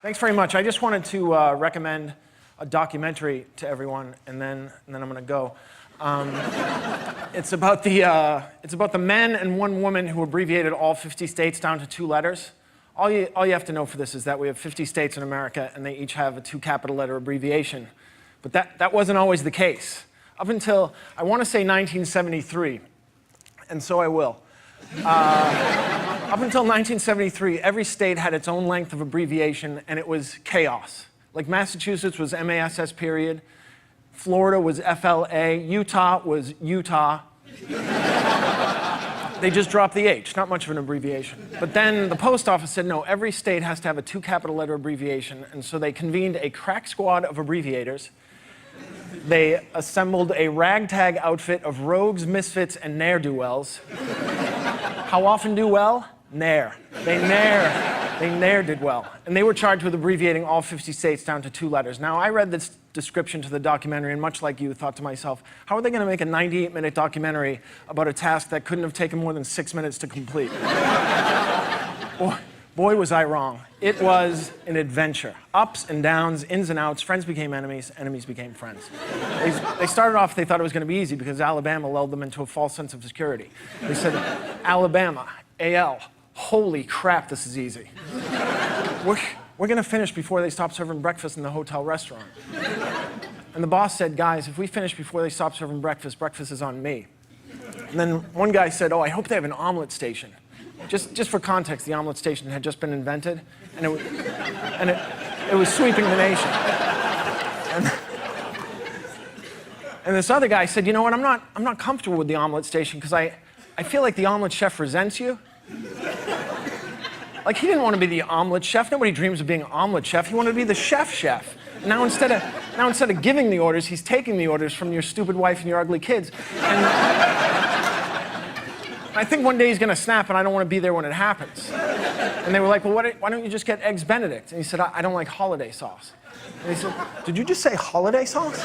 Thanks very much. I just wanted to recommend a documentary to everyone, and then I'm going to go. It's about the men and one woman who abbreviated all 50 states down to 2 letters. All you have to know for this is that we have 50 states in America, and they each have a 2 capital letter abbreviation. But that wasn't always the case. Up until, I want to say 1973, and so I will. Up until 1973, every state had its own length of abbreviation, and it was chaos. Like Massachusetts was MASS period, Florida was FLA, Utah was Utah. They just dropped the H, not much of an abbreviation. But then the post office said, no, every state has to have a 2 capital letter abbreviation, and so they convened a crack squad of abbreviators. They assembled a ragtag outfit of rogues, misfits, and ne'er-do-wells. How often do well? Ne'er. They ne'er did well. And they were charged with abbreviating all 50 states down to 2 letters. Now, I read this description to the documentary, and much like you, thought to myself, how are they going to make a 98-minute documentary about a task that couldn't have taken more than 6 minutes to complete? Boy, was I wrong. It was an adventure. Ups and downs, ins and outs, friends became enemies, enemies became friends. They started off, they thought it was going to be easy because Alabama lulled them into a false sense of security. They said, Alabama, AL, holy crap, this is easy. We're going to finish before they stop serving breakfast in the hotel restaurant. And the boss said, guys, if we finish before they stop serving breakfast, breakfast is on me. And then one guy said, oh, I hope they have an omelet station. Just for context, the omelet station had just been invented, and it was sweeping the nation. And this other guy said, you know what, I'm not comfortable with the omelet station because I feel like the omelet chef resents you. Like, he didn't want to be the omelet chef. Nobody dreams of being an omelet chef. He wanted to be the chef. And now instead of giving the orders, he's taking the orders from your stupid wife and your ugly kids. And I think one day he's going to snap, and I don't want to be there when it happens. And they were like, well, why don't you just get Eggs Benedict? And he said, I don't like holiday sauce. And he said, did you just say holiday sauce?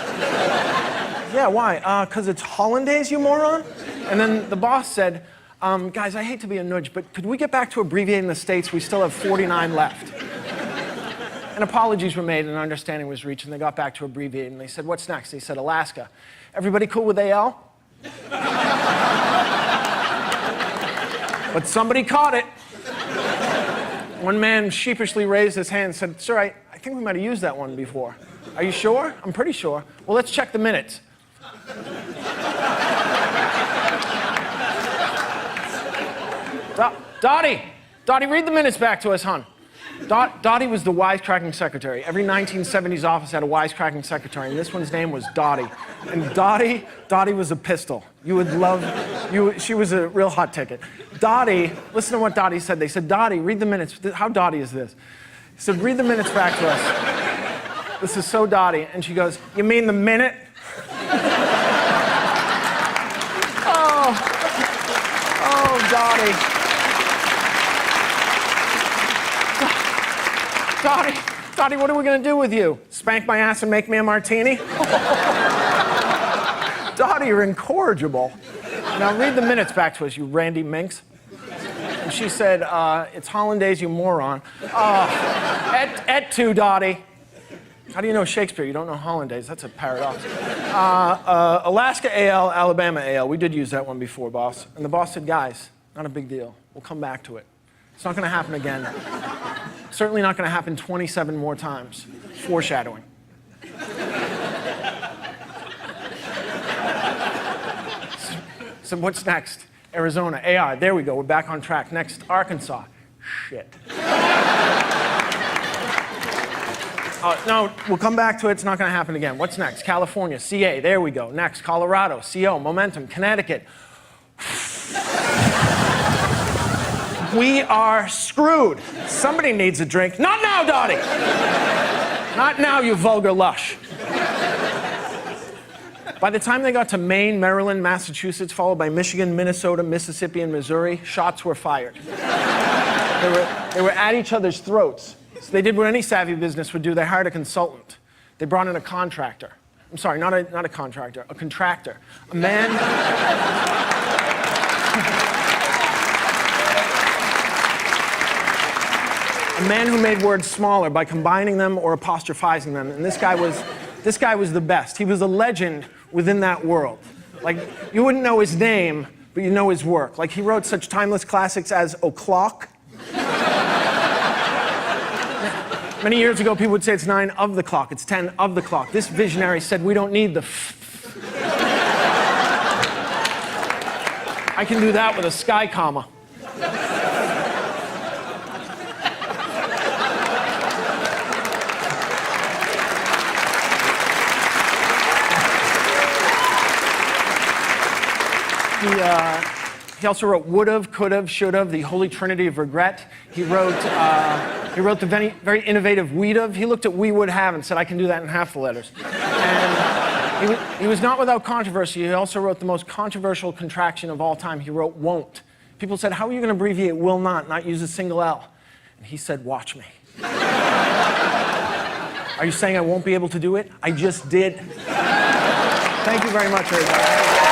Yeah, why? Because it's hollandaise, you moron? And then the boss said, guys, I hate to be a nudge, but could we get back to abbreviating the states? We still have 49 left. And apologies were made, and an understanding was reached, and they got back to abbreviating. They said, what's next? They said, Alaska. Everybody cool with AL? But somebody caught it. One man sheepishly raised his hand and said, sir, I think we might have used that one before. Are you sure? I'm pretty sure. Well, let's check the minutes. Dottie, read the minutes back to us, hon. Dottie was the wisecracking secretary. Every 1970s office had a wisecracking secretary, and this one's name was Dottie. And Dottie was a pistol. You would love, she was a real hot ticket. Dottie, listen to what Dottie said. They said, Dottie, read the minutes. How Dottie is this? He said, read the minutes back to us. This is so Dottie. And she goes, you mean the minute? Oh, Dottie. Dottie, what are we going to do with you? Spank my ass and make me a martini? Dottie, you're incorrigible. Now read the minutes back to us, you randy minx. And she said, it's hollandaise, you moron. Et tu, Dottie. How do you know Shakespeare? You don't know hollandaise. That's a paradox. Alaska AL, Alabama AL. We did use that one before, boss. And the boss said, guys, not a big deal. We'll come back to it. It's not going to happen again. Certainly not going to happen 27 more times. Foreshadowing. So what's next? Arizona, AR. There we go. We're back on track. Next, Arkansas. Shit. No, we'll come back to it. It's not going to happen again. What's next? California, CA. There we go. Next, Colorado, CO. Momentum. Connecticut. We are screwed. Somebody needs a drink. Not now, Dottie. Not now, you vulgar lush. By the time they got to Maine, Maryland, Massachusetts, followed by Michigan, Minnesota, Mississippi, and Missouri, shots were fired. They were at each other's throats. So they did what any savvy business would do. They hired a consultant. They brought in a contractor. I'm sorry, not a contractor, a contractor. A man... A man who made words smaller by combining them or apostrophizing them. And this guy was the best. He was a legend within that world. Like, you wouldn't know his name, but you know his work. Like, he wrote such timeless classics as O'Clock. Many years ago, people would say it's 9 of the clock, it's 10 of the clock. This visionary said we don't need the I can do that with a sky comma. He also wrote would've, could've, should've, the holy trinity of regret. He wrote the very innovative we'd've. He looked at we would have and said, I can do that in half the letters. And he was not without controversy. He also wrote the most controversial contraction of all time. He wrote won't. People said, how are you going to abbreviate will not use a single L? And he said, watch me. Are you saying I won't be able to do it? I just did. Thank you very much, everybody.